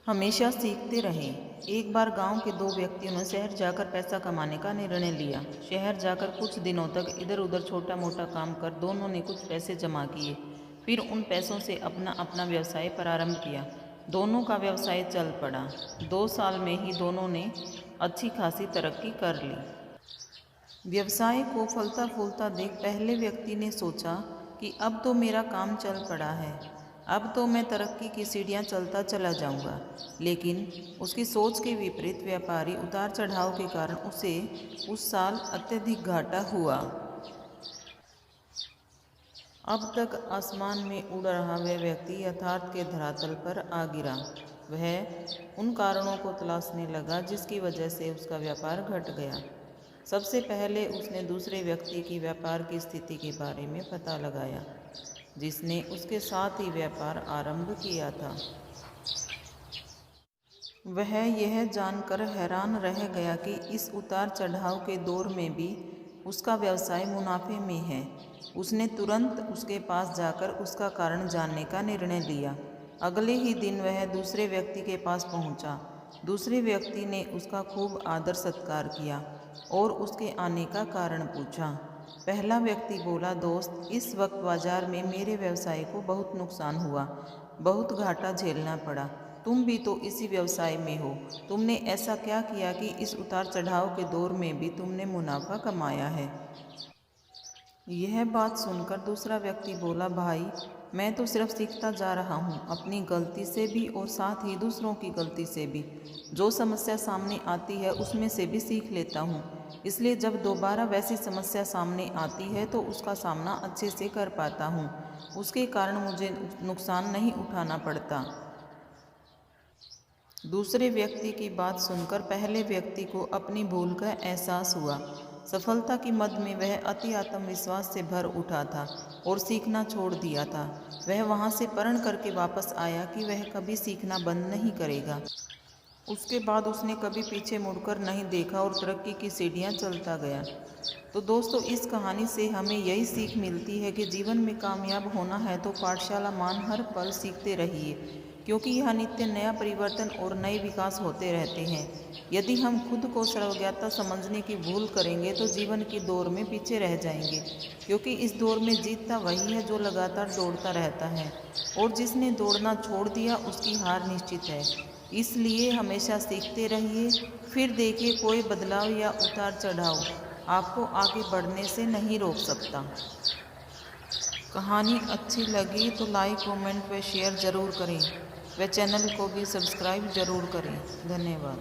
हमेशा सीखते रहें। एक बार गांव के दो व्यक्तियों ने शहर जाकर पैसा कमाने का निर्णय लिया। शहर जाकर कुछ दिनों तक इधर उधर छोटा मोटा काम कर दोनों ने कुछ पैसे जमा किए। फिर उन पैसों से अपना अपना व्यवसाय प्रारंभ किया। दोनों का व्यवसाय चल पड़ा। 2 साल में ही दोनों ने अच्छी खासी तरक्की कर ली। व्यवसाय को फलता फूलता देख पहले व्यक्ति ने सोचा कि अब तो मेरा काम चल पड़ा है, अब तो मैं तरक्की की सीढ़ियां चलता चला जाऊंगा। लेकिन उसकी सोच के विपरीत व्यापारी उतार चढ़ाव के कारण उसे उस साल अत्यधिक घाटा हुआ। अब तक आसमान में उड़ रहा वह व्यक्ति यथार्थ के धरातल पर आ गिरा। वह उन कारणों को तलाशने लगा जिसकी वजह से उसका व्यापार घट गया। सबसे पहले उसने दूसरे व्यक्ति की व्यापार की स्थिति के बारे में पता लगाया, जिसने उसके साथ ही व्यापार आरंभ किया था। वह यह जानकर हैरान रह गया कि इस उतार चढ़ाव के दौर में भी उसका व्यवसाय मुनाफे में है। उसने तुरंत उसके पास जाकर उसका कारण जानने का निर्णय लिया। अगले ही दिन वह दूसरे व्यक्ति के पास पहुंचा। दूसरे व्यक्ति ने उसका खूब आदर सत्कार किया और उसके आने का कारण पूछा। पहला व्यक्ति बोला, दोस्त, इस वक्त बाजार में मेरे व्यवसाय को बहुत नुकसान हुआ, बहुत घाटा झेलना पड़ा। तुम भी तो इसी व्यवसाय में हो। तुमने ऐसा क्या किया कि इस उतार चढ़ाव के दौर में भी तुमने मुनाफा कमाया है? यह बात सुनकर दूसरा व्यक्ति बोला, भाई, मैं तो सिर्फ सीखता जा रहा हूँ, अपनी गलती से भी और साथ ही दूसरों की गलती से भी। जो समस्या सामने आती है उसमें से भी सीख लेता हूँ, इसलिए जब दोबारा वैसी समस्या सामने आती है तो उसका सामना अच्छे से कर पाता हूँ। उसके कारण मुझे नुकसान नहीं उठाना पड़ता। दूसरे व्यक्ति की बात सुनकर पहले व्यक्ति को अपनी भूल का एहसास हुआ। सफलता की मद में वह अति आत्मविश्वास से भर उठा था और सीखना छोड़ दिया था। वह वहां से प्रण करके वापस आया कि वह कभी सीखना बंद नहीं करेगा। उसके बाद उसने कभी पीछे मुड़कर नहीं देखा और तरक्की की सीढ़ियां चलता गया। तो दोस्तों, इस कहानी से हमें यही सीख मिलती है कि जीवन में कामयाब होना है तो पाठशाला मान हर पल सीखते रहिए, क्योंकि यह नित्य नया परिवर्तन और नए विकास होते रहते हैं। यदि हम खुद को सर्वज्ञता समझने की भूल करेंगे तो जीवन की दौड़ में पीछे रह जाएंगे, क्योंकि इस दौड़ में जीतता वही है जो लगातार दौड़ता रहता है, और जिसने दौड़ना छोड़ दिया उसकी हार निश्चित है। इसलिए हमेशा सीखते रहिए, फिर देखिए कोई बदलाव या उतार चढ़ाव आपको आगे बढ़ने से नहीं रोक सकता। कहानी अच्छी लगी तो लाइक, कमेंट व शेयर ज़रूर करें व चैनल को भी सब्सक्राइब ज़रूर करें। धन्यवाद।